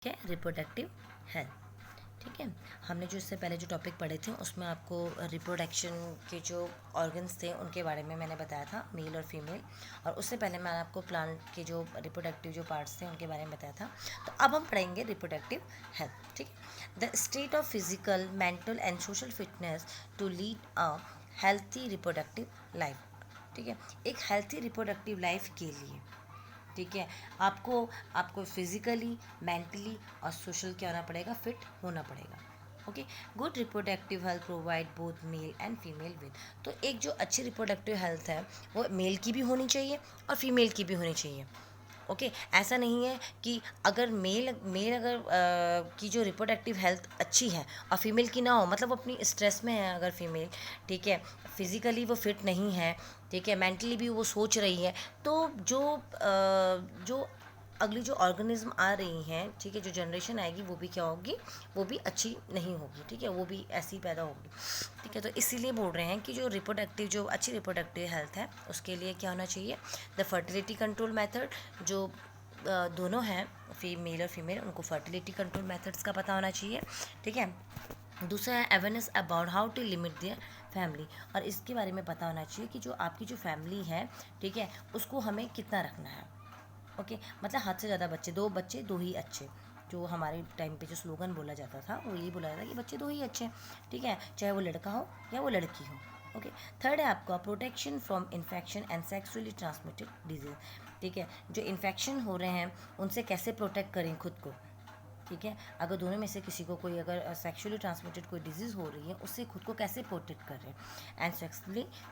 क्या है, reproductive health. ठीक है, हमने जो इससे पहले जो टॉपिक पढ़े थे उसमें आपको रिप्रोडक्शन के जो ऑर्गन्स थे उनके बारे में मैंने बताया था, मेल और फीमेल। और उससे पहले मैंने आपको प्लांट के जो रिप्रोडक्टिव जो पार्ट्स थे उनके बारे में बताया था। तो अब हम पढ़ेंगे रिप्रोडक्टिव हेल्थ। ठीक है, the state of physical, mental and social fitness to lead a healthy reproductive life. ठीक है, एक हेल्थी रिप्रोडक्टिव लाइफ के लिए, ठीक है, आपको आपको फिजिकली, मेंटली और सोशल क्या होना पड़ेगा, फिट होना पड़ेगा। Okay, good reproductive health provide both male and female with. तो एक जो अच्छी रिप्रोडक्टिव हेल्थ है वो मेल की भी होनी चाहिए और फीमेल की भी होनी चाहिए। ओके, ऐसा नहीं है कि अगर मेल मेल अगर की जो रिप्रोडक्टिव हेल्थ अच्छी है और फीमेल की ना हो, मतलब वो अपनी स्ट्रेस में है अगर फीमेल, ठीक है, फिजिकली वो फिट नहीं है, ठीक है, मेंटली भी वो सोच रही है, तो जो अगली जो ऑर्गेनिज्म आ रही हैं, ठीक है, जो जनरेशन आएगी वो भी क्या होगी, वो भी अच्छी नहीं होगी। ठीक है, वो भी ऐसी पैदा होगी। ठीक है, तो इसीलिए बोल रहे हैं कि जो रिप्रोडक्टिव, जो अच्छी रिप्रोडक्टिव हेल्थ है उसके लिए क्या होना चाहिए, द फर्टिलिटी कंट्रोल मेथड। जो दोनों हैं, मेल और फीमेल, उनको फर्टिलिटी कंट्रोल मेथड्स का पता होना चाहिए। ठीक है, दूसरा है awareness about how to limit their family. और इसके बारे में पता होना चाहिए कि जो आपकी जो फैमिली है, ठीक है, उसको हमें कितना रखना है। ओके, मतलब हद से ज़्यादा बच्चे, दो बच्चे दो ही अच्छे, जो हमारे टाइम पे जो स्लोगन बोला जाता था वो यही बोला जाता था कि बच्चे दो ही अच्छे हैं। ठीक है, चाहे वो लड़का हो या वो लड़की हो। ओके, थर्ड है आपका protection from infection and sexually transmitted disease. ठीक है, जो इन्फेक्शन हो रहे हैं उनसे कैसे प्रोटेक्ट करें खुद को। ठीक है, अगर दोनों में से किसी को कोई अगर सेक्सुअली ट्रांसमिटेड कोई डिजीज़ हो रही है, उससे खुद को कैसे प्रोटेक्ट कर रहे हैं।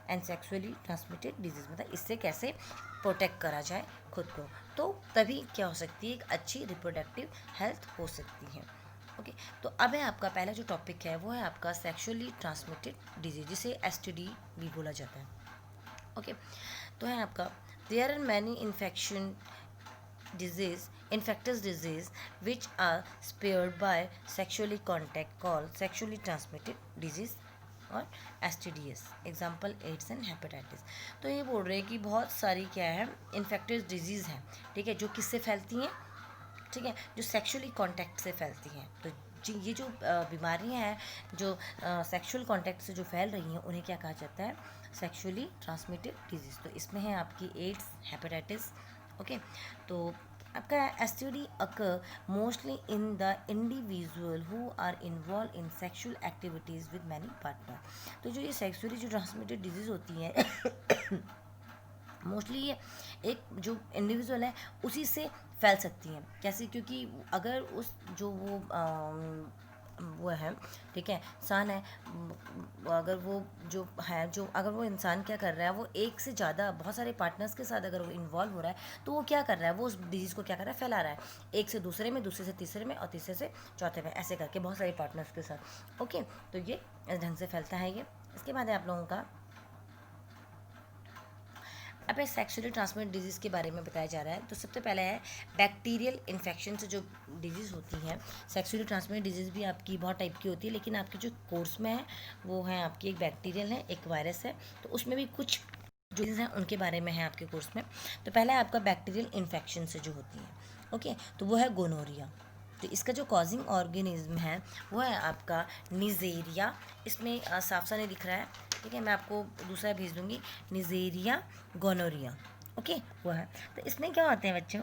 एंड सेक्सुअली ट्रांसमिटेड डिजीज़ मतलब इससे कैसे प्रोटेक्ट करा जाए खुद को, तो तभी क्या हो सकती है, एक अच्छी रिप्रोडक्टिव हेल्थ हो सकती है। ओके, तो अब है आपका पहला जो टॉपिक है वो है आपका सेक्सुअली ट्रांसमिटेड डिजीज, जिसे एसटीडी भी बोला जाता है। ओके, तो है आपका there are many infection disease, infectious disease which are spared by sexually contact called sexually transmitted disease और as example AIDS and hepatitis. तो ये बोल रहे हैं कि बहुत सारी क्या है, इन्फेक्टियस डिजीज़ हैं, ठीक है, जो किससे फैलती हैं, ठीक है, जो सेक्सुअली कांटेक्ट से फैलती हैं। तो जी ये जो बीमारियां हैं जो सेक्सुअल कांटेक्ट से जो फैल रही हैं उन्हें क्या कहा जाता है, सेक्सुअली ट्रांसमिटेड डिजीज़। तो इसमें है आपकी एड्स, हेपेटाइटिस। ओके, तो आपका STD occur mostly in the individual who are involve in sexual activities with many partner. तो जो ये सेक्सुअली जो ट्रांसमिटेड डिजीज़ होती हैं मोस्टली ये एक जो इंडिविजुअल है उसी से फैल सकती हैं। कैसे, क्योंकि अगर उस जो वो है, ठीक है, इंसान है, अगर वो जो है, जो अगर वो इंसान क्या कर रहा है, वो एक से ज़्यादा बहुत सारे पार्टनर्स के साथ अगर वो इन्वॉल्व हो रहा है, तो वो क्या कर रहा है, वो उस डिजीज़ को क्या कर रहा है, फैला रहा है, एक से दूसरे में, दूसरे से तीसरे में और तीसरे से चौथे में, ऐसे करके बहुत सारे पार्टनर्स के साथ। ओके, तो ये इस ढंग से फैलता है ये। इसके बाद है आप लोगों का, अब ये सेक्सुअली ट्रांसमिटेड डिजीज़ के बारे में बताया जा रहा है। तो सबसे पहले है बैक्टीरियल इन्फेक्शन से जो डिजीज़ होती हैं। सेक्सुअली ट्रांसमिटेड डिजीज़ भी आपकी बहुत टाइप की होती है, लेकिन आपके जो कोर्स में है वो है आपकी, एक बैक्टीरियल है, एक वायरस है। तो उसमें भी कुछ जो डिजीज़ हैं उनके बारे में है आपके कोर्स में। तो पहला है आपका बैक्टीरियल इन्फेक्शन से जो होती है। ओके, तो वो है गोनोरिया। तो इसका जो कॉजिंग ऑर्गेनिज्म है वो है आपका निजेरिया। इसमें साफ सा नहीं दिख रहा है, ठीक है, मैं आपको दूसरा भेज दूंगी, निजेरिया गोनोरिया। ओके, वो है। तो इसमें क्या होते हैं बच्चों,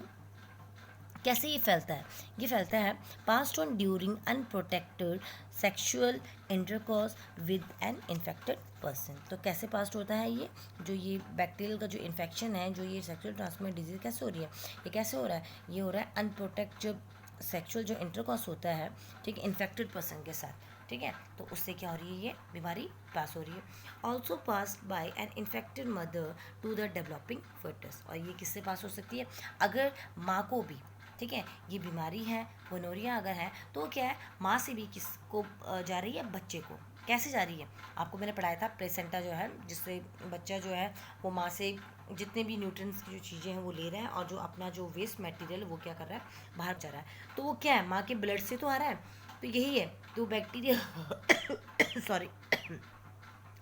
कैसे ये फैलता है, ये फैलता है past on during unprotected sexual intercourse with an infected person. तो कैसे पास्ट होता है ये, जो ये बैक्टीरियल का जो इन्फेक्शन है, जो ये सेक्सुअल ट्रांसमिटेड डिजीज कैसे हो रही है, ये कैसे हो रहा है, ये हो रहा है अनप्रोटेक्ट जो सेक्सुअल जो इंटरकोर्स होता है, ठीक है, इन्फेक्टेड पर्सन के साथ, ठीक है, तो उससे क्या हो रही है, ये बीमारी पास हो रही है। Also pass by an infected mother to the developing foetus. और ये किससे पास हो सकती है, अगर माँ को भी, ठीक है, ये बीमारी है, गोनोरिया अगर है, तो क्या है, माँ से भी किसको जा रही है, बच्चे को। कैसे जा रही है, आपको मैंने पढ़ाया था, प्लेसेंटा जो है, जिससे बच्चा जो है वो माँ से जितने भी न्यूट्रिएंट्स की जो चीज़ें हैं वो ले रहा है, और जो अपना जो वेस्ट मटेरियल वो क्या कर रहा है, बाहर जा रहा है। तो वो क्या है, माँ के ब्लड से तो आ रहा है, तो यही है, तो बैक्टीरिया सॉरी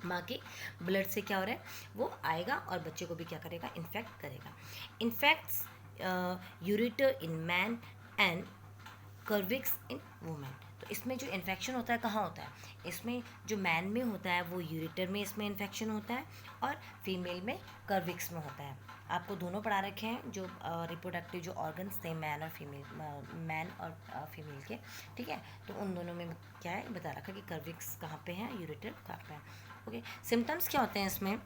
माँ के ब्लड से क्या हो रहा है, वो आएगा और बच्चे को भी क्या करेगा, इन्फेक्ट करेगा। Infects ureter in man and cervix in women. तो इसमें जो इन्फेक्शन होता है कहाँ होता है, इसमें जो मैन में होता है वो यूरेटर में इसमें इन्फेक्शन होता है, और फीमेल में कर्विक्स में होता है। आपको दोनों पढ़ा रखे हैं जो रिप्रोडक्टिव जो ऑर्गन्स थे मैन और फीमेल, मैन और फीमेल के, ठीक है। तो उन दोनों में क्या है बता रखा कि कर्विक्स कहाँ पे है, यूरेटर कहाँ पे है। ओके, सिम्टम्स क्या होते हैं इसमें,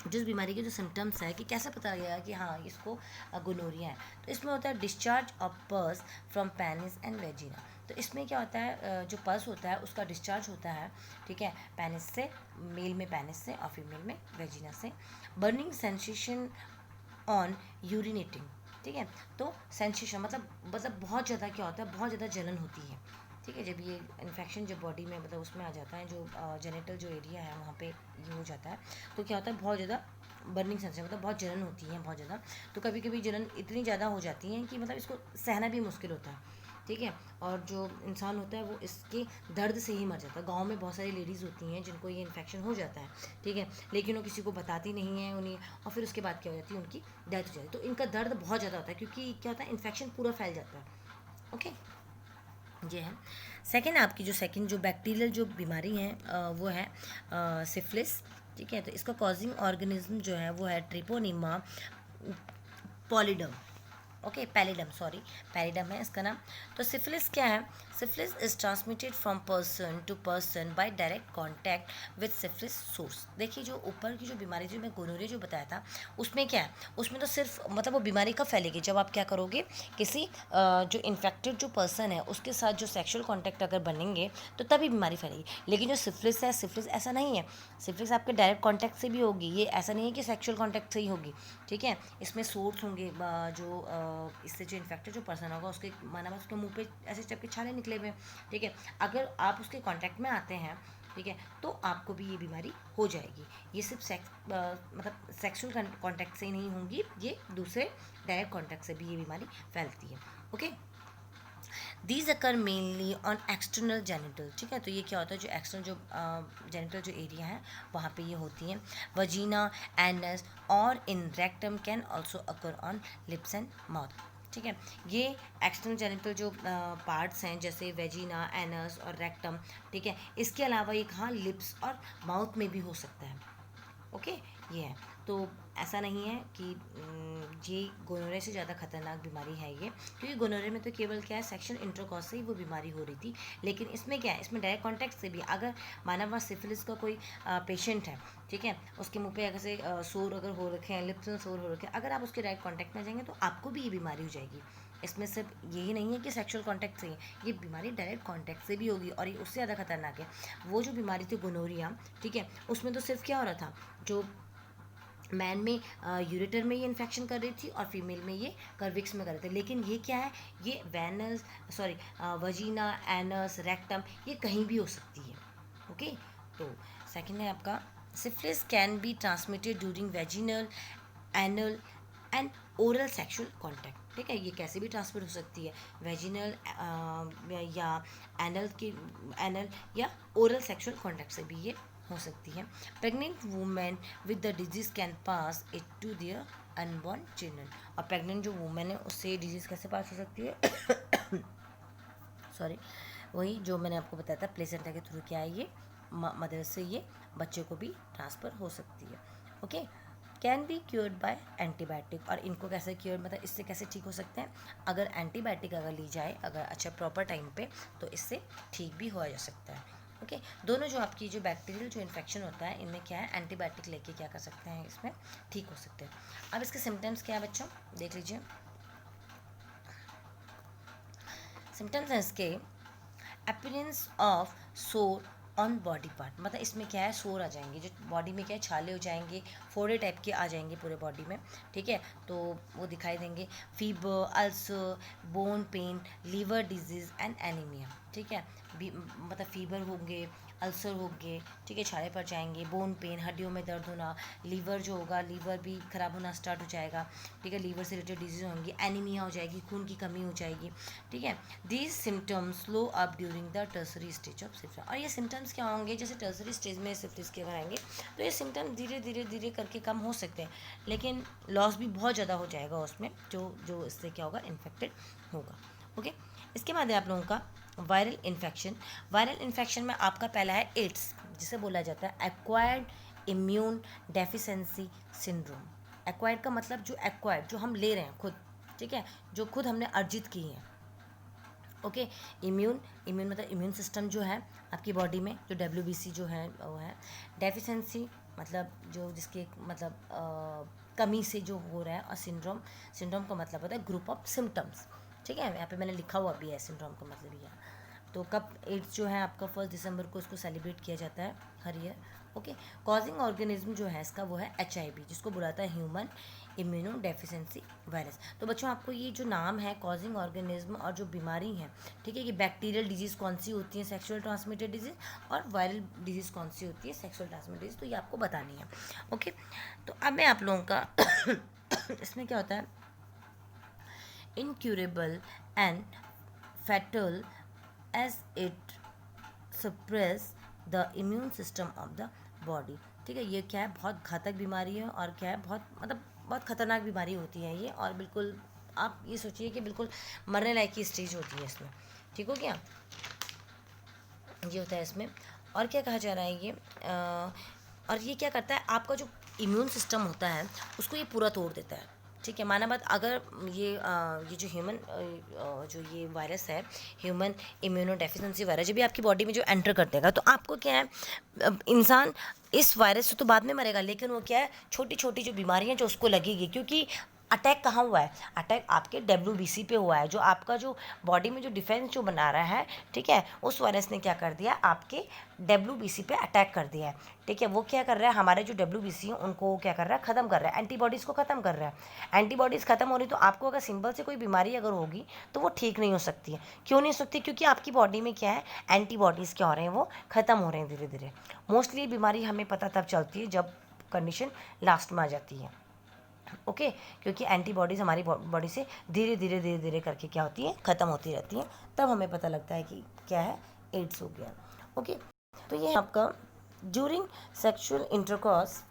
जिस बीमारी के जो सिम्टम्स है कि कैसे पता लगेगा कि हाँ इसको गोनोरिया है। तो इसमें होता है डिस्चार्ज ऑफ पस फ्रॉम पेनिस एंड वेजिना। तो इसमें क्या होता है, जो पस होता है उसका डिस्चार्ज होता है, ठीक है, पेनिस से, मेल में पेनिस से और फीमेल में वेजिना से। बर्निंग सेंसेशन ऑन यूरिनेटिंग, ठीक है। तो सेंसेशन मतलब बहुत ज़्यादा क्या होता है, बहुत ज़्यादा जलन होती है, ठीक है। जब ये इन्फेक्शन जब बॉडी में मतलब उसमें आ जाता है, जो जेनिटल जो एरिया है वहाँ पे ये हो जाता है, तो क्या होता है बहुत ज़्यादा बर्निंग सेंसेशन, मतलब बहुत जलन होती है बहुत ज़्यादा। तो कभी कभी जलन इतनी ज़्यादा हो जाती है कि मतलब इसको सहना भी मुश्किल होता है, ठीक है। और जो इंसान होता है वो इसके दर्द से ही मर जाता है। गांव में बहुत सारी लेडीज़ होती हैं जिनको ये इन्फेक्शन हो जाता है, ठीक है, लेकिन वो किसी को बताती नहीं है उन्हें, और फिर उसके बाद क्या हो जाती है, उनकी डेथ हो जाती है। तो इनका दर्द बहुत ज़्यादा होता है क्योंकि क्या होता है, इन्फेक्शन पूरा फैल जाता है। ओके, ये है। सेकंड, आपकी जो सेकंड जो बैक्टीरियल जो बीमारी है वो है सिफिलिस, ठीक है। तो इसका कॉजिंग ऑर्गेनिज्म जो है वो है treponema pollidum, okay, pallidum, sorry, pallidum है इसका नाम। तो सिफिलिस क्या है, syphilis is transmitted from person to person by direct contact with syphilis source. देखिए जो ऊपर की जो बीमारी जो मैं गोनोरिया जो बताया था उसमें क्या है, उसमें तो सिर्फ मतलब वो बीमारी कब फैलेगी, जब आप क्या करोगे, किसी जो इन्फेक्टेड जो पर्सन है उसके साथ जो सेक्सुअल कॉन्टैक्ट अगर बनेंगे तो तभी बीमारी फैलेगी। लेकिन जो सिफिलिस है, सिफिलिस ऐसा नहीं है, सिफिलिस आपके डायरेक्ट कॉन्टैक्ट से भी होगी, ये ऐसा नहीं है कि सेक्सुअल कॉन्टैक्ट से ही होगी, ठीक है। इसमें सोर्स होंगे, जो इससे जो इन्फेक्टेड जो पर्सन होगा उसके माना उसके मुंह पे ऐसे चपके छाले निकले हुए, ठीक है। अगर आप उसके कांटेक्ट में आते हैं, ठीक है, तो आपको भी ये बीमारी हो जाएगी। ये सिर्फ मतलब सेक्सुअल कांटेक्ट से ही नहीं होंगी, ये दूसरे डायरेक्ट कांटेक्ट से भी ये बीमारी फैलती है। Okay, these occur mainly on external genital, ठीक है। तो ये क्या होता है, जो एक्सटर्नल जो जेनिटल जो एरिया है वहाँ पे ये होती हैं। वजीना, एनस और इन rectum can also occur on lips and mouth, ठीक है। ये एक्सटर्नल जेनिटल जो पार्ट्स हैं जैसे वेजिना, एनस और रेक्टम, ठीक है, इसके अलावा ये कहाँ लिप्स और माउथ में भी हो सकता है। ओके, ये है। तो ऐसा नहीं है कि ये गोनोरिया से ज़्यादा खतरनाक बीमारी है ये, क्योंकि गोनोरिया में तो केवल क्या है, सेक्शुअल इंटरकॉर्स से ही वो बीमारी हो रही थी। लेकिन इसमें क्या है, इसमें डायरेक्ट कॉन्टैक्ट से भी, अगर माना वहाँ सिफिलिस का कोई पेशेंट है, ठीक है, उसके मुंह पे अगर से सोर अगर हो रखे हैं, लिप्स में सोर हो रखे हैं, अगर आप उसके डायरेक्ट कॉन्टैक्ट में जाएंगे तो आपको भी ये बीमारी हो जाएगी। इसमें सिर्फ यही नहीं है कि सेक्सुअल कांटेक्ट से ही, ये बीमारी डायरेक्ट कांटेक्ट से भी होगी, और ये उससे ज़्यादा खतरनाक है। वो जो बीमारी थी गोनोरिया, ठीक है, उसमें तो सिर्फ क्या हो रहा था, जो मैन में यूरेटर में ये इन्फेक्शन कर रही थी और फीमेल में ये कर्विक्स में कर रहे थे। लेकिन ये क्या है, ये वेनस सॉरी वजीना, एनस, रेक्टम, ये कहीं भी हो सकती है। ओके, तो सेकंड है आपका syphilis can be transmitted during vaginal, anal and oral sexual contact, ठीक है। ये कैसे भी ट्रांसमिट हो सकती है, वेजिनल या एनल या ओरल सेक्सुअल कॉन्टैक्ट से भी ये हो सकती है। Pregnant women with the disease can pass it to their unborn children. और प्रेग्नेंट जो वुमेन है उससे डिजीज़ कैसे पास हो सकती है सॉरी, वही जो मैंने आपको बताया था, प्लेसेंटा के थ्रू क्या है, ये मदर से ये बच्चे को भी ट्रांसफ़र हो सकती है। Okay, can be cured by antibiotic. और इनको कैसे क्योर, मतलब इससे कैसे ठीक हो सकते हैं, अगर एंटीबायोटिक अगर ली जाए, अगर अच्छा प्रॉपर टाइम पे, तो इससे ठीक भी हुआ जा सकता है। ओके, दोनों जो आपकी जो बैक्टीरियल जो इन्फेक्शन होता है इनमें क्या है, एंटीबायोटिक लेके क्या कर सकते हैं, इसमें ठीक हो सकते हैं। अब इसके सिम्टम्स क्या है बच्चों, देख लीजिए। सिम्टम्स हैं इसके, अपीयरेंस ऑफ सोर ऑन बॉडी पार्ट, मतलब इसमें क्या है, सोर आ जाएंगे, जो बॉडी में क्या है, छाले हो जाएंगे, फोड़े टाइप के आ जाएंगे पूरे बॉडी में, ठीक है, तो वो दिखाई देंगे। Fever, ulcer, bone pain, liver disease and anaemia, ठीक है, मतलब फीवर होंगे, अल्सर होंगे, ठीक है, छाले पड़ जाएंगे, बोन पेन, हड्डियों में दर्द होना, लीवर जो होगा, लीवर भी ख़राब होना स्टार्ट हो जाएगा, ठीक है, लीवर से रिलेटेड डिजीज़ होंगी, एनीमिया हो जाएगी, खून की कमी हो जाएगी, ठीक है। These symptoms slow up during the tertiary stage of syphilis. और ये सिम्टम्स क्या होंगे, जैसे टर्सरी स्टेज में सिफिलिस के अगर आएंगे तो ये सिम्टम्स धीरे धीरे धीरे करके कम हो सकते हैं, लेकिन लॉस भी बहुत ज़्यादा हो जाएगा उसमें, जो जो इससे क्या होगा, इन्फेक्टेड होगा। ओके, इसके बाद है आप लोगों का वायरल इन्फेक्शन। वायरल इन्फेक्शन में आपका पहला है एड्स, जिसे बोला जाता है acquired immune deficiency syndrome. Acquired का मतलब जो एक्वायर्ड जो हम ले रहे हैं खुद, ठीक है, जो खुद हमने अर्जित की हैं। ओके, इम्यून इम्यून मतलब इम्यून सिस्टम जो है आपकी बॉडी में, जो WBC जो है वो है। डेफिशिएंसी मतलब जो जिसके मतलब कमी से जो हो रहा है। और सिंड्रोम, सिंड्रोम का मतलब होता है ग्रुप ऑफ सिम्टम्स, ठीक है, यहाँ पे मैंने लिखा हुआ भी है सिंड्रोम का मतलब ये है। तो कब एड्स जो है आपका 1 दिसंबर को इसको सेलिब्रेट किया जाता है हर ईयर। ओके, कॉजिंग ऑर्गेनिज्म जो है इसका वो है HIV, जिसको बुलाता है ह्यूमन इम्यूनो डेफिशिएंसी वायरस। तो बच्चों आपको ये जो नाम है कॉजिंग ऑर्गेनिज्म और जो बीमारी है, ठीक है, कि बैक्टीरियल डिजीज़ कौन सी होती है सेक्सुअल ट्रांसमिटेड डिजीज़, और वायरल डिजीज़ कौन सी होती है सेक्सुअल ट्रांसमिटेड डिजीज़, तो ये आपको बतानी है। ओके, तो अब मैं आप लोगों का इसमें क्या होता है, incurable and fatal as it suppress the immune system of the body. ठीक है, ये क्या है, बहुत घातक बीमारी है और क्या है, बहुत मतलब बहुत खतरनाक बीमारी होती है ये, और बिल्कुल आप ये सोचिए कि बिल्कुल मरने लायक की स्टेज होती है इसमें। ठीक हो गया, ये होता है इसमें। और क्या कहा जा रहा है ये और ये क्या करता है, आपका जो इम्यून सिस्टम होता है उसको ये पूरा तोड़ देता है। ठीक है, माना बात, अगर ये जो ह्यूमन जो ये वायरस है, ह्यूमन इम्यूनो डेफिशिएंसी वायरस, जब भी आपकी बॉडी में जो एंटर कर देगा तो आपको क्या है, इंसान इस वायरस से तो बाद में मरेगा, लेकिन वो क्या है, छोटी छोटी जो बीमारियां जो उसको लगेगी, क्योंकि अटैक कहाँ हुआ है, अटैक आपके WBC पे हुआ है, जो आपका जो बॉडी में जो डिफेंस जो बना रहा है, ठीक है, उस वायरस ने क्या कर दिया, आपके WBC पे अटैक कर दिया है। ठीक है, वो क्या कर रहा है, हमारे जो WBC हैं उनको क्या कर रहा है, ख़त्म कर रहा है, एंटीबॉडीज़ को ख़त्म कर रहा है। एंटीबॉडीज़ ख़त्म हो रही तो आपको अगर सिंपल से कोई बीमारी अगर होगी तो वो ठीक नहीं हो सकती है। क्यों नहीं हो सकती, क्योंकि आपकी बॉडी में क्या है, एंटीबॉडीज़ क्या हो रहे हैं, वो ख़त्म हो रहे हैं धीरे धीरे। मोस्टली बीमारी हमें पता तब चलती है जब कंडीशन लास्ट में आ जाती है। ओके, क्योंकि एंटीबॉडीज़ हमारी बॉडी से धीरे धीरे धीरे धीरे करके क्या होती है, ख़त्म होती रहती हैं, तब हमें पता लगता है कि क्या है, एड्स हो गया। ओके, तो ये आपका during sexual intercourse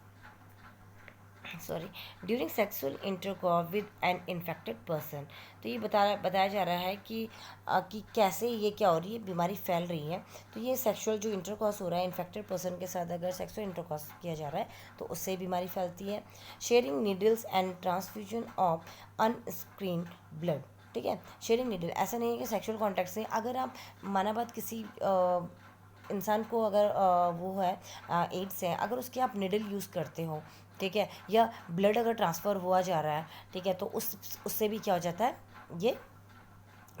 during sexual intercourse with an infected person. तो ये बताया जा रहा है कि कैसे ये क्या हो रही है, बीमारी फैल रही है। तो ये सेक्सुअल जो इंटरकॉर्स हो रहा है इन्फेक्टेड पर्सन के साथ, अगर सेक्सुअल इंटरकॉर्स किया जा रहा है तो उससे बीमारी फैलती है। Sharing needles and transfusion of on screen blood. ठीक है, शेयरिंग नीडल, ऐसा नहीं है कि सेक्सुअल कॉन्टैक्ट से, अगर आप माना बात किसी इंसान को अगर वो है एड्स है, अगर उसके आप निडल यूज़ करते हो, ठीक है, या ब्लड अगर ट्रांसफ़र हुआ जा रहा है, ठीक है, तो उससे भी क्या हो जाता है, ये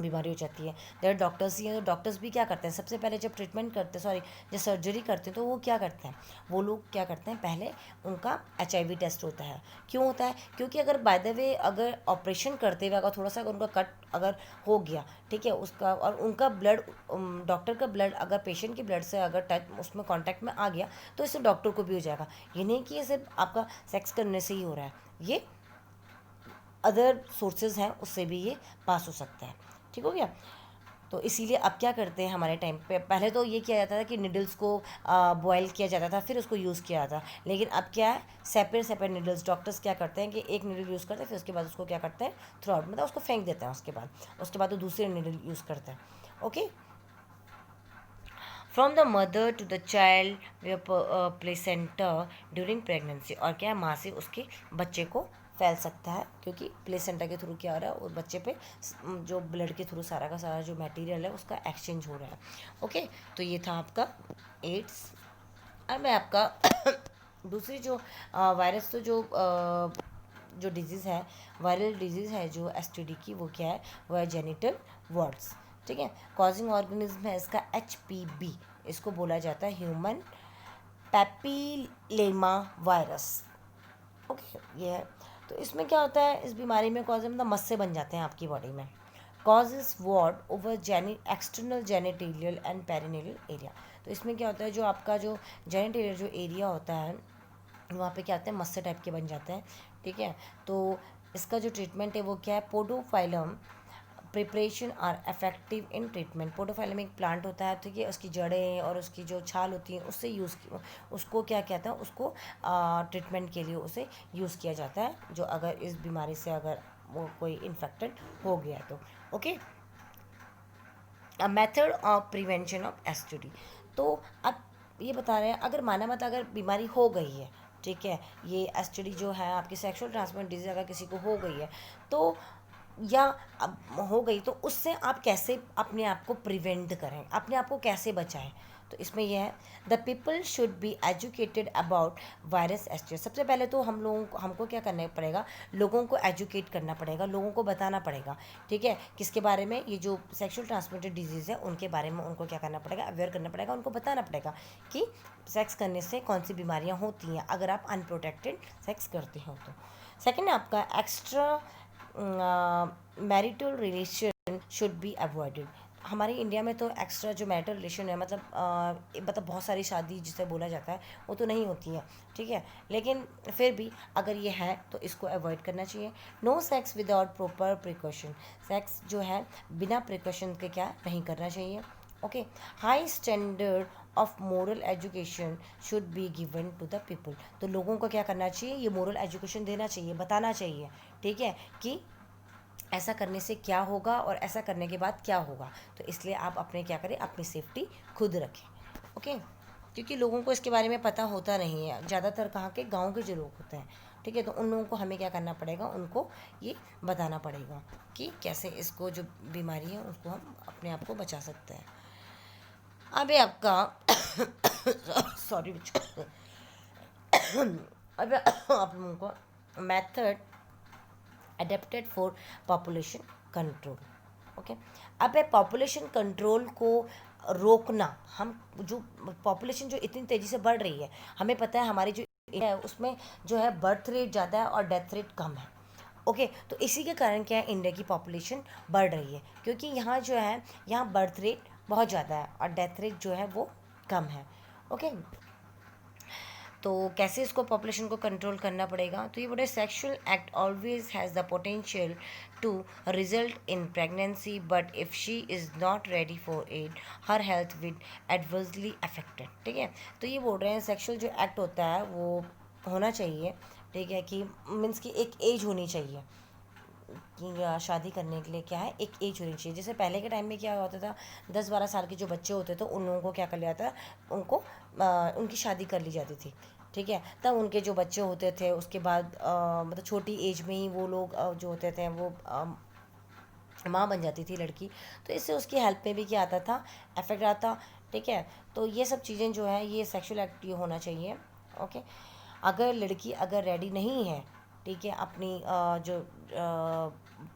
बीमारी हो जाती है। देर डॉक्टर्स ही हैं, तो डॉक्टर्स भी क्या करते हैं, सबसे पहले जब ट्रीटमेंट करते हैं, सॉरी जब सर्जरी करते हैं, तो वो क्या करते हैं, वो लोग क्या करते हैं, पहले उनका HIV टेस्ट होता है। क्यों होता है, क्योंकि अगर बाय द वे अगर ऑपरेशन करते हुए अगर थोड़ा सा अगर उनका कट अगर हो गया, ठीक है, उसका और उनका ब्लड, डॉक्टर का ब्लड अगर पेशेंट के ब्लड से अगर टच उसमें कॉन्टैक्ट में आ गया, तो इससे डॉक्टर को भी हो जाएगा। ये नहीं कि ये सिर्फ आपका सेक्स करने से ही हो रहा है, ये अदर सोर्सेज हैं उससे भी ये पास हो सकता है। ठीक हो गया, तो इसीलिए अब क्या करते हैं, हमारे टाइम पे पहले तो ये किया जाता था कि निडल्स को बॉयल किया जाता था, फिर उसको यूज़ किया जाता, लेकिन अब क्या है, सेपरेट निडल्स, डॉक्टर्स क्या करते हैं कि एक निडल यूज़ करते हैं, फिर उसके बाद उसको क्या करते हैं, थ्रू आउट मतलब उसको फेंक देते हैं, उसके बाद वो दूसरे निडल यूज़ करते हैं। Okay, from the mother to the child placenta during pregnancy, और क्या है, माँ से उसके बच्चे को फैल सकता है, क्योंकि प्लेसेंटा के थ्रू क्या हो रहा है, और बच्चे पे जो ब्लड के थ्रू सारा का सारा जो मटेरियल है उसका एक्सचेंज हो रहा है। ओके, तो ये था आपका एड्स। अब मैं आपका दूसरी जो वायरस, तो जो डिजीज़ है, वायरल डिजीज़ है जो STD की, वो क्या है, वो है जेनिटल वार्ड्स। ठीक है, कॉजिंग ऑर्गेनिज्म है इसका HPV, इसको बोला जाता है ह्यूमन पैपिलेमा वायरस। ओके, ये है। तो इसमें क्या होता है, इस बीमारी में कॉज मतलब मस्से बन जाते हैं आपकी बॉडी में। Causes wart over external genital and perineal area. तो इसमें क्या होता है, जो आपका जो जेनिटेलियल जो एरिया होता है वहाँ पे क्या होते हैं, मस्से टाइप के बन जाते हैं। ठीक है, तो इसका जो ट्रीटमेंट है वो क्या है, podophyllum preparation are effective in treatment. Podophyllum एक प्लांट होता है, ठीक है, उसकी जड़ें और उसकी जो छाल होती है उससे उसको क्या कहते हैं, उसको ट्रीटमेंट के लिए उसे यूज़ किया जाता है, जो अगर इस बीमारी से अगर वो कोई इन्फेक्टेड हो गया तो। Okay, a method of prevention of STD. तो अब ये बता रहे हैं, अगर माना मत अगर बीमारी हो गई है, ठीक है, ये एसटीडी जो है आपकी सेक्सुअल ट्रांसमिटेड डिजीज अगर किसी को हो गई है, तो या अब हो गई तो उससे आप कैसे अपने आप को प्रिवेंट करें, अपने आप को कैसे बचाएं। तो इसमें यह है, the people should be educated about virus STD. सबसे पहले तो हम लोगों को हमको क्या करना पड़ेगा, लोगों को एजुकेट करना पड़ेगा, लोगों को बताना पड़ेगा, ठीक है, किसके बारे में, ये जो सेक्सुअल ट्रांसमिटेड डिजीज़ है उनके बारे में उनको क्या करना पड़ेगा, अवेयर करना पड़ेगा, उनको बताना पड़ेगा कि सेक्स करने से कौन सी बीमारियां होती हैं अगर आप अनप्रोटेक्टेड सेक्स करते हो तो। सेकेंड है आपका extra marital relation should be avoided. हमारे इंडिया में तो एक्स्ट्रा जो मैरिटल रिलेशन है, मतलब बहुत सारी शादी जिसे बोला जाता है वो तो नहीं होती है, ठीक है, लेकिन फिर भी अगर ये है तो इसको अवॉइड करना चाहिए। No sex without proper precaution. Sex जो है बिना प्रिकॉशन के क्या नहीं करना चाहिए। Okay, high standard of moral education should be given to the people. तो लोगों को क्या करना चाहिए, ये मोरल एजुकेशन देना चाहिए, बताना चाहिए, ठीक है, कि ऐसा करने से क्या होगा और ऐसा करने के बाद क्या होगा। तो इसलिए आप अपने क्या करें, अपनी सेफ्टी खुद रखें। ओके, क्योंकि लोगों को इसके बारे में पता होता नहीं है, ज़्यादातर कहाँ के गांव के जो लोग होते हैं, ठीक है, तो उन लोगों को हमें क्या करना पड़ेगा, उनको ये बताना पड़ेगा कि कैसे इसको जो बीमारी है उसको हम अपने आप को बचा सकते हैं। अभी आपका सॉरी अब आप लोगों को method adapted for population control. Okay, अब पॉपुलेशन कंट्रोल को रोकना, हम जो पॉपुलेशन जो इतनी तेज़ी से बढ़ रही है, हमें पता है हमारी जो इंडिया है उसमें जो है बर्थ रेट ज़्यादा है और डेथ रेट कम है। ओके, तो इसी के कारण क्या है, इंडिया की पॉपुलेशन बढ़ रही है, क्योंकि यहाँ जो है, यहाँ बर्थ रेट बहुत ज़्यादा है और डेथ रेट जो है वो कम है। ओके, तो कैसे इसको पॉपुलेशन को कंट्रोल करना पड़ेगा, तो ये बोले sexual act always has the potential to result in pregnancy, but if she is not ready for it her health with adversely affected. ठीक है, तो ये बोल रहे हैं सेक्सुअल जो एक्ट होता है वो होना चाहिए, ठीक है, कि मीन्स की एक एज होनी चाहिए कि शादी करने के लिए क्या है, एक एज होनी चाहिए। जैसे पहले के टाइम में क्या होता था, 10-12 साल के जो बच्चे होते थे उन लोगों को क्या कर लिया था, उनको उनकी शादी कर ली जाती थी, ठीक है, तब उनके जो बच्चे होते थे उसके बाद मतलब छोटी एज में ही वो लोग जो होते थे वो माँ बन जाती थी लड़की, तो इससे उसकी हेल्थ में भी क्या आता था, इफेक्ट आता। ठीक है, तो ये सब चीज़ें जो है ये सेक्सुअल एक्ट ये होना चाहिए। ओके, अगर लड़की अगर रेडी नहीं है, ठीक है, अपनी जो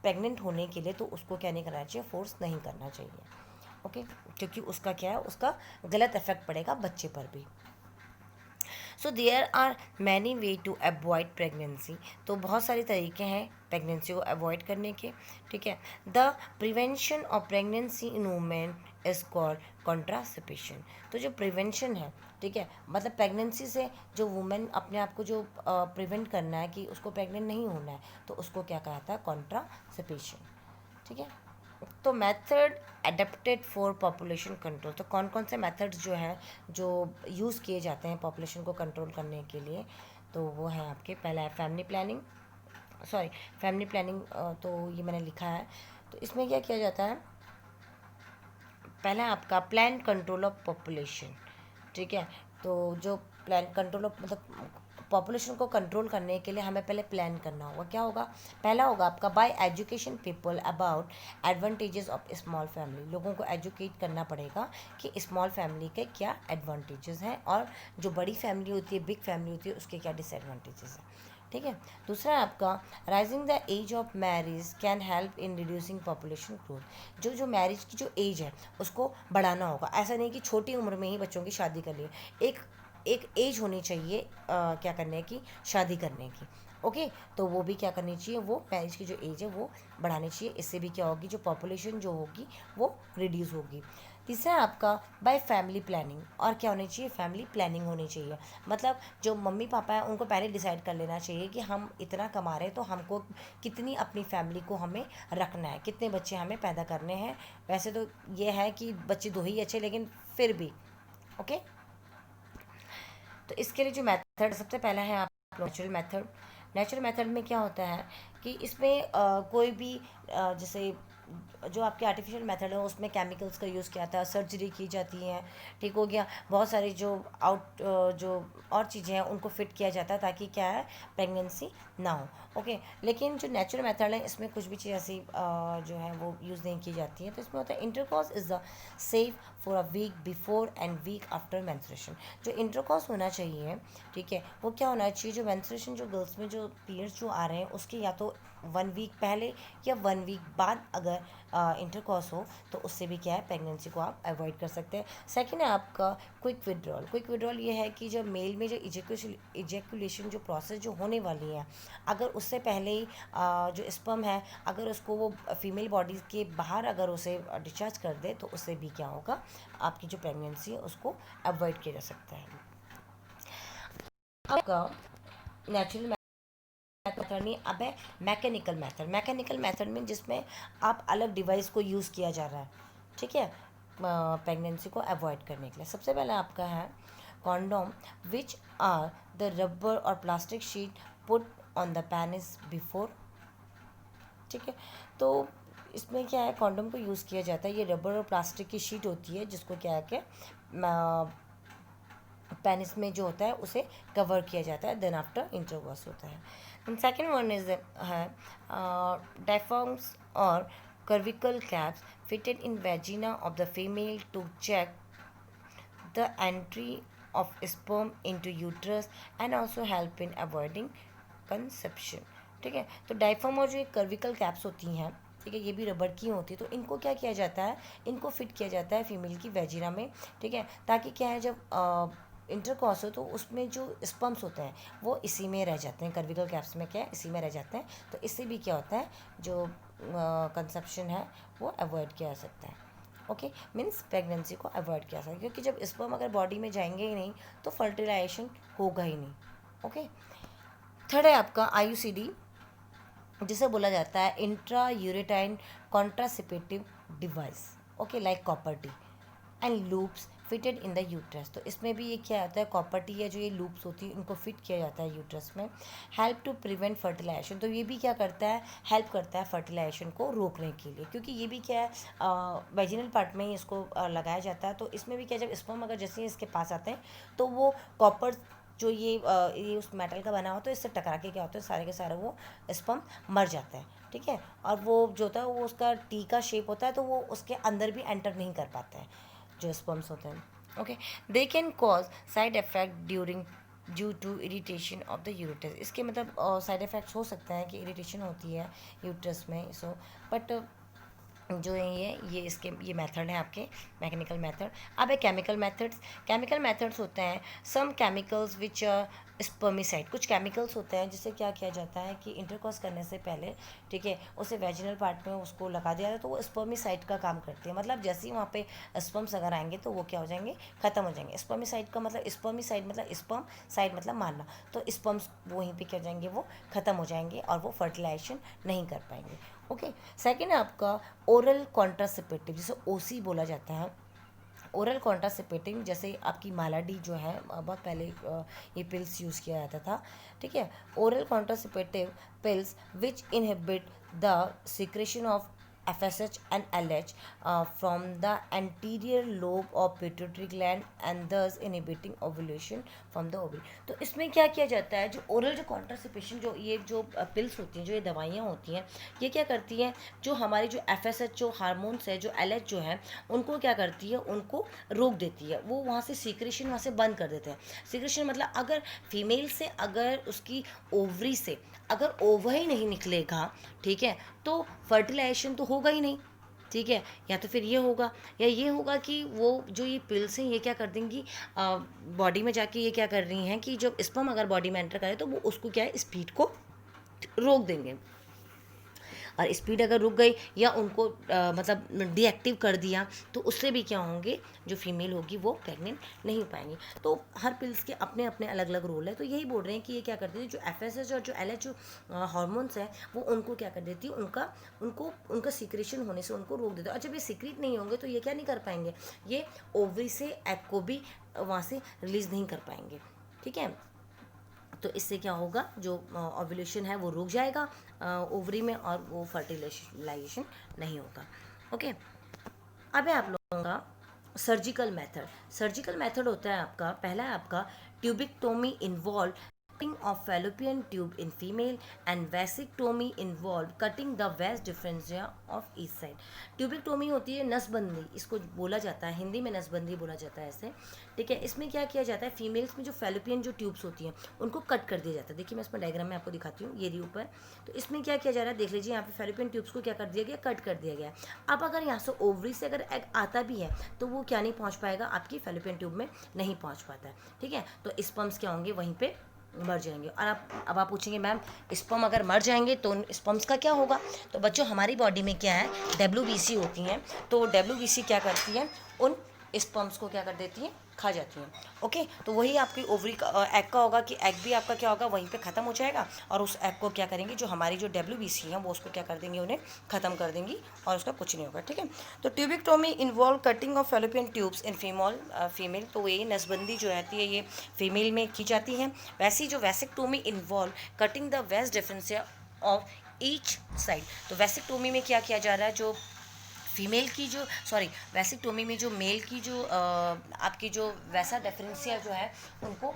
प्रेग्नेंट होने के लिए, तो उसको क्या नहीं करना चाहिए, फोर्स नहीं करना चाहिए। ओके, क्योंकि उसका क्या है, उसका गलत इफेक्ट पड़ेगा बच्चे पर भी। So there are many way to avoid pregnancy. तो बहुत सारे तरीके हैं प्रेगनेंसी को अवॉइड करने के, ठीक है। The prevention of pregnancy in women is called contraception. तो जो प्रिवेंशन है, ठीक है, मतलब प्रेगनेंसी से जो वुमेन अपने आप को जो प्रिवेंट करना है कि उसको प्रेग्नेंट नहीं होना है, तो उसको क्या कहता है, कॉन्ट्रासेप्शन। ठीक है, तो method adapted for population control. तो कौन कौन से मेथड्स जो हैं जो यूज़ किए जाते हैं पॉपुलेशन को कंट्रोल करने के लिए, तो वो है आपके, पहला है फैमिली प्लानिंग, फैमिली प्लानिंग, तो ये मैंने लिखा है। तो इसमें क्या किया जाता है, पहला है आपका प्लान कंट्रोल ऑफ पॉपुलेशन। ठीक है, तो जो प्लान कंट्रोल ऑफ मतलब पॉपुलेशन को कंट्रोल करने के लिए हमें पहले प्लान करना होगा। क्या होगा, पहला होगा आपका bye education people about advantages of small family. लोगों को एजुकेट करना पड़ेगा कि स्मॉल फैमिली के क्या एडवांटेजेस हैं और जो बड़ी फैमिली होती है, बिग फैमिली होती है, उसके क्या डिसएडवांटेजेस हैं। ठीक है, दूसरा है आपका rising the age of marriage can help in reducing population growth. जो जो मैरिज की जो एज है उसको बढ़ाना होगा। ऐसा नहीं कि छोटी उम्र में ही बच्चों की शादी कर ली, एक एज होनी चाहिए क्या करने की, शादी करने की। ओके, तो वो भी क्या करनी चाहिए, वो मैरिज की जो एज है वो बढ़ानी चाहिए। इससे भी क्या होगी, जो पॉपुलेशन जो होगी वो रिड्यूस होगी। तीसरा है आपका बाय फैमिली प्लानिंग। और क्या होनी चाहिए, फैमिली प्लानिंग होनी चाहिए। मतलब जो मम्मी पापा हैं उनको पहले डिसाइड कर लेना चाहिए कि हम इतना कमा रहे हैं तो हमको कितनी अपनी फैमिली को हमें रखना है, कितने बच्चे हमें पैदा करने हैं। वैसे तो ये है कि बच्चे दो ही अच्छे, लेकिन फिर भी ओके। तो इसके लिए जो मेथड, सबसे पहला है आप नेचुरल मेथड। नेचुरल मेथड में क्या होता है कि इसमें कोई भी जैसे जो आपके आर्टिफिशियल मेथड है उसमें केमिकल्स का यूज़ किया जाता है, सर्जरी की जाती है, ठीक हो गया, बहुत सारी जो जो और चीज़ें हैं उनको फिट किया जाता है ताकि क्या है, प्रेगनेंसी ना हो। ओके, लेकिन जो नेचुरल मेथड है इसमें कुछ भी चीज़ ऐसी जो है वो यूज़ नहीं की जाती है। तो इसमें होता है intercourse is the safe for a week before and week after menstruation. जो इंटरकॉर्स होना चाहिए, ठीक है, वो क्या होना चाहिए, जो मेंस्ट्रुएशन जो गर्ल्स में जो पीरियड्स जो आ रहे हैं उसके या तो 1 वीक पहले या 1 वीक बाद अगर इंटरकॉर्स हो तो उससे भी क्या है, प्रेगनेंसी को आप अवॉइड कर सकते हैं। सेकेंड है आपका क्विक विड्रॉल। क्विक विड्रॉल ये है कि जब मेल में जो इजेकुलेशन जो प्रोसेस जो होने वाली है, अगर उससे पहले ही जो स्पर्म है अगर उसको वो फीमेल बॉडी के बाहर अगर उसे डिस्चार्ज कर दे तो उससे भी क्या होगा, आपकी जो प्रेगनेंसी है उसको अवॉइड किया जा सकता है। आपका नेचुरल मेथड नहीं, अब है मैकेनिकल मेथड। मैकेनिकल मेथड में जिसमें आप अलग डिवाइस को यूज़ किया जा रहा है, ठीक है, प्रेगनेंसी को अवॉइड करने के लिए। सबसे पहले आपका है condom, which are the rubber और plastic sheet put on the penis before, ठीक है। तो इसमें क्या है, कॉन्डोम को यूज़ किया जाता है, ये रबर और प्लास्टिक की शीट होती है जिसको क्या है कि पेनिस में जो होता है उसे कवर किया जाता है, देन आफ्टर इंटरकोर्स होता है। एंड सेकेंड वन इज है डायफ्राम्स और curvical caps fitted in vagina of the female to check the entry of sperm into uterus and also help in avoiding conception, ठीक है। तो डायफ्राम और जो ये कर्विकल कैप्स होती हैं, ठीक है, ये भी रबर की होती है, तो इनको क्या किया जाता है, इनको फिट किया जाता है फीमेल की वेजिना में, ठीक है, ताकि क्या है जब इंटरकॉर्स हो तो उसमें जो स्पर्म्स होते हैं वो इसी में रह जाते हैं, कर्विकल कैप्स में क्या है, इसी में रह जाते हैं। तो इससे भी क्या होता है, जो कंसेप्शन है वो अवॉइड किया जा सकता है। ओके, मीन्स प्रेगनेंसी को अवॉइड किया जा सकता है, क्योंकि जब स्पर्म अगर बॉडी में जाएंगे ही नहीं तो फर्टिलाइजेशन होगा ही नहीं। ओके, थर्ड है आपका IUCD, जिसे बोला जाता है intrauterine contraceptive device, okay, like copper T and loops fitted in the uterus. तो इसमें भी ये क्या होता है, कॉपर टी या जो ये लूप्स होती है इनको फिट किया जाता है यूट्रस में, हेल्प टू प्रिवेंट फर्टिलाइजेशन। तो ये भी क्या करता है, हेल्प करता है फर्टिलाइजेशन को रोकने के लिए, क्योंकि ये भी क्या है, वेजिनल पार्ट में ही इसको लगाया जाता है। तो इसमें भी क्या, जब स्पर्म अगर जैसे ही इसके पास आते हैं तो वो कॉपर जो ये उस मेटल का बना हो तो इससे टकरा के क्या होता है, सारे के सारे वो स्पर्म मर जाते हैं, ठीक है। और वो जो होता है वो उसका टी का शेप होता है, तो वो उसके अंदर भी एंटर नहीं कर पाते हैं जो स्पर्म्स होते हैं। Okay, they can cause side effect due to irritation of the यूरेटस। इसके मतलब साइड इफ़ेक्ट्स हो सकते हैं कि इरिटेशन होती है यूट्रस में, सो बट जो है ये इसके ये मेथड है आपके मैकेनिकल मेथड। अब है केमिकल मेथड्स। केमिकल मेथड्स होते हैं सम केमिकल्स विच स्पर्मिसाइड। कुछ केमिकल्स होते हैं जिससे क्या किया जाता है कि इंटरकॉर्स करने से पहले, ठीक है, उसे वेजिनल पार्ट में उसको लगा दिया जाता है, तो वो स्पर्मिसाइड का काम करते हैं। मतलब जैसे ही वहाँ पे स्पर्म्स अगर आएंगे तो वो क्या हो जाएंगे, ख़त्म हो जाएंगे। स्पर्मिसाइड का मतलब स्पर्मिसाइड मतलब स्पर्म साइड मतलब मारना, तो स्पर्म्स वहीं पे क्या हो जाएंगे, वो ख़त्म हो जाएंगे और वो फर्टिलाइजेशन नहीं कर पाएंगे। ओके, सेकेंड है आपका ओरल कॉन्ट्रासेप्टिव, जिसे OC बोला जाता है। ओरल कॉन्ट्रासेप्टिव जैसे आपकी मालाडी जो है, बहुत पहले ये पिल्स यूज़ किया जाता था, ठीक है। Oral contraceptive pills which inhibit the secretion of FSH and LH from the anterior lobe of pituitary gland and thus inhibiting ovulation from the ovary। तो इसमें क्या किया जाता है, जो ओरल जो कॉन्ट्रासेप्शन जो ये जो पिल्स होती हैं, जो ये दवाइयाँ होती हैं, ये क्या करती हैं, जो हमारी जो FSH जो हार्मोन्स है, जो LH जो है, उनको क्या करती है, उनको रोक देती है। वो वहाँ से सीक्रेशन वहाँ से बंद कर देते हैं। सीक्रेशन मतलब अगर फीमेल से अगर उसकी ओवरी से अगर ओवा ही नहीं निकलेगा, ठीक है, तो फर्टिलाइजेशन तो होगा ही नहीं, ठीक है। या तो फिर ये होगा या ये होगा कि वो जो ये पिल्स हैं ये क्या कर देंगी, बॉडी में जाके ये क्या कर रही हैं कि जब स्पर्म अगर बॉडी में एंटर करे तो वो उसको क्या है, स्पीड को रोक देंगे। और स्पीड अगर रुक गई या उनको मतलब डीएक्टिव कर दिया तो उससे भी क्या होंगे, जो फीमेल होगी वो प्रेग्नेंट नहीं हो पाएंगी। तो हर पिल्स के अपने अपने अलग अलग रोल है। तो यही बोल रहे हैं कि ये क्या करती है, जो FSH और जो LH जो हार्मोन्स हैं वो उनको क्या कर देती है, उनका सीक्रेशन होने से उनको रोक देता है। और जब ये सीक्रेट नहीं होंगे तो ये क्या नहीं कर पाएंगे, ये ओवरी से एग को भी वहाँ से रिलीज़ नहीं कर पाएंगे, ठीक है। तो इससे क्या होगा, जो ओव्यूलेशन है वो रुक जाएगा ओवरी में, और वो फर्टिलाइजेशन नहीं होगा। ओके, अब है आप लोगों का सर्जिकल मेथड। सर्जिकल मेथड होता है आपका, पहला है आपका ट्यूबिक्टोमी involve cutting of fallopian tube in female and vasectomy involved cutting the vas differentia of each side। ट्यूबिक्टोमी होती है नसबंदी, इसको बोला जाता है हिंदी में नसबंदी बोला जाता है ऐसे, ठीक है। इसमें क्या किया जाता है, फीमेल्स में जो फैलोपियन जो ट्यूब्स होती हैं उनको कट कर दिया जाता है। देखिए मैं इसमें डायग्राम में आपको दिखाती हूँ, ये रही ऊपर। तो इसमें क्या किया जा रहा है, देख लीजिए यहाँ पे फैलोपियन ट्यूब्स को क्या कर दिया गया, कट कर दिया गया। अब अगर यहाँ से ओवरी से अगर एग आता भी है तो वो क्या नहीं पहुँच पाएगा, आपकी फैलोपियन ट्यूब में नहीं पहुँच पाता है, ठीक है। तो स्पर्म्स क्या होंगे, वहीं पे मर जाएंगे। और अब आप पूछेंगे मैम स्पर्म अगर मर जाएंगे तो स्पर्म्स का क्या होगा। तो बच्चों हमारी बॉडी में क्या है, डब्ल्यूबीसी होती हैं, तो डब्ल्यूबीसी क्या करती है, उन स्पर्म्स को क्या कर देती हैं, खा जाती हैं। ओके, तो वही आपकी ओवरी का एग का होगा कि एग भी आपका क्या होगा, वहीं पे ख़त्म हो जाएगा, और उस एग को क्या करेंगे, जो हमारी जो डब्ल्यूबीसी है वो उसको क्या कर देंगे, उन्हें ख़त्म कर देंगी, और उसका कुछ नहीं होगा, ठीक है। तो tubectomy involve cutting of fallopian tubes in female, तो ये नसबंदी जो रहती है ये फीमेल में की जाती है। वैसी जो vasectomy involve cutting the vas deferentia of each side. तो वैसेक्टोमी में क्या किया जा रहा है, जो फीमेल की जो वैसेक्टोमी में जो मेल की जो आपकी जो वैसा डिफरेंशिया जो है उनको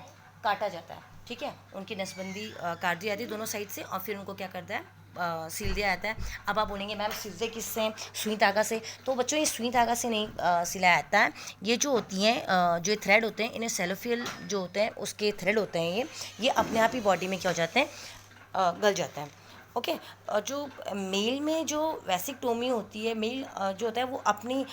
काटा जाता है, ठीक है। उनकी नसबंदी काट दी जाती है दोनों साइड से, और फिर उनको क्या करता है, सिल दिया जाता है। अब आप बोलेंगे मैम सिलते किससे, सुई धागा से। तो बच्चों ये सुई धागा से नहीं सिलाया जाता है, ये जो होती हैं जो थ्रेड होते हैं, इन्हें सेलोफियल जो होते हैं उसके थ्रेड होते हैं, ये अपने आप ही बॉडी में क्या हो जाते हैं, गल जाते हैं। ओके, जो मेल में जो वैसेक्टोमी होती है, मेल जो होता है वो अपनी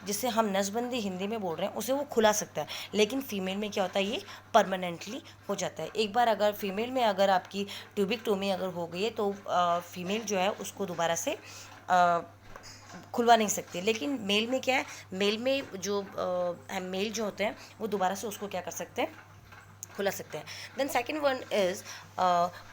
जिसे हम नसबंदी हिंदी में बोल रहे हैं उसे वो खुला सकता है, लेकिन फीमेल में क्या होता है, ये परमानेंटली हो जाता है। एक बार अगर फीमेल में अगर आपकी ट्यूबिक्टोमी अगर हो गई है तो फीमेल जो है उसको दोबारा से खुलवा नहीं सकती। लेकिन मेल में क्या है, मेल में जो मेल जो होते हैं वो दोबारा से उसको क्या कर सकते हैं, खुला सकते हैं। Then second one is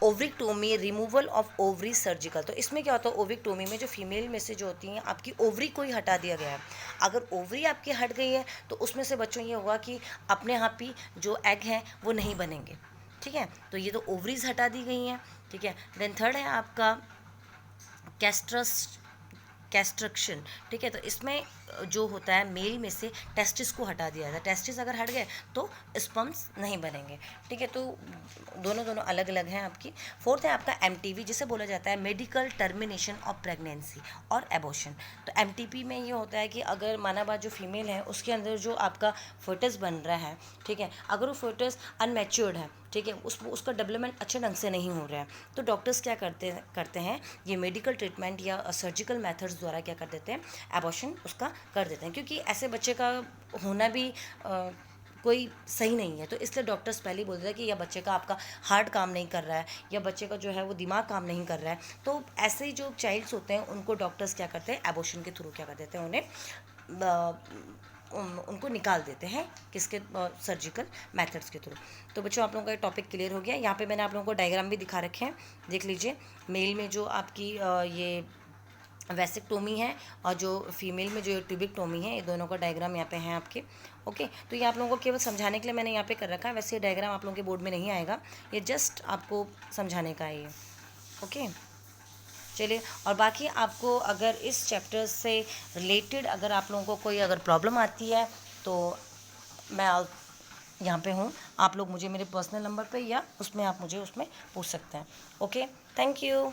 ovariectomy, removal of ovary surgical. तो इसमें क्या होता है, ओवरिक्टोमी में जो फीमेल में से जो होती हैं आपकी ओवरी को ही हटा दिया गया है। अगर ओवरी आपकी हट गई है तो उसमें से बच्चों ये होगा कि अपने आप ही जो एग हैं वो नहीं बनेंगे, ठीक है। तो ये तो ओवरीज हटा दी गई हैं, ठीक है। देन थर्ड है आपका कैस्ट्रक्शन, ठीक है। तो इसमें जो होता है मेल में से टेस्टिस को हटा दिया जाता है, टेस्टिस अगर हट गए तो स्पर्म्स नहीं बनेंगे, ठीक है। तो दोनों अलग अलग हैं आपकी। फोर्थ है आपका एमटीवी, जिसे बोला जाता है मेडिकल टर्मिनेशन ऑफ प्रेगनेंसी और एबॉर्शन। तो एमटीपी में ये होता है कि अगर माना बात जो फीमेल है उसके अंदर जो आपका फोटस बन रहा है, ठीक है, अगर वो फोटस अनमेच्योर्ड है, ठीक है, उसका डेवलपमेंट अच्छे ढंग से नहीं हो रहा है, तो डॉक्टर्स क्या करते हैं ये मेडिकल ट्रीटमेंट या सर्जिकल मेथड्स द्वारा क्या कर देते हैं, एबॉर्शन उसका कर देते हैं, क्योंकि ऐसे बच्चे का होना भी कोई सही नहीं है। तो इसलिए डॉक्टर्स पहले ही बोल देते हैं कि या बच्चे का आपका हार्ट काम नहीं कर रहा है, या बच्चे का जो है वो दिमाग काम नहीं कर रहा है, तो ऐसे जो चाइल्ड्स होते हैं उनको डॉक्टर्स क्या करते हैं, एबॉर्शन के थ्रू क्या कर देते हैं, उन्हें उनको निकाल देते हैं, किसके, सर्जिकल मेथड्स के थ्रू। तो बच्चों आप लोगों का टॉपिक क्लियर हो गया। यहाँ पे मैंने आप लोगों को डायग्राम भी दिखा रखे हैं, देख लीजिए। मेल में जो आपकी ये वैसेक्टोमी है और जो फीमेल में जो ट्यूबिक्टोमी है, ये दोनों का डायग्राम यहाँ पे हैं आपके। ओके, तो ये आप लोगों को केवल समझाने के लिए मैंने यहाँ पे कर रखा है, वैसे ये डायग्राम आप लोगों के बोर्ड में नहीं आएगा, ये जस्ट आपको समझाने का है ये। ओके, चलिए, और बाकी आपको अगर इस चैप्टर से रिलेटेड अगर आप लोगों को कोई अगर प्रॉब्लम आती है तो मैं यहाँ पे हूँ, आप लोग मुझे मेरे पर्सनल नंबर पे या उसमें आप मुझे उसमें पूछ सकते हैं। Okay, thank you.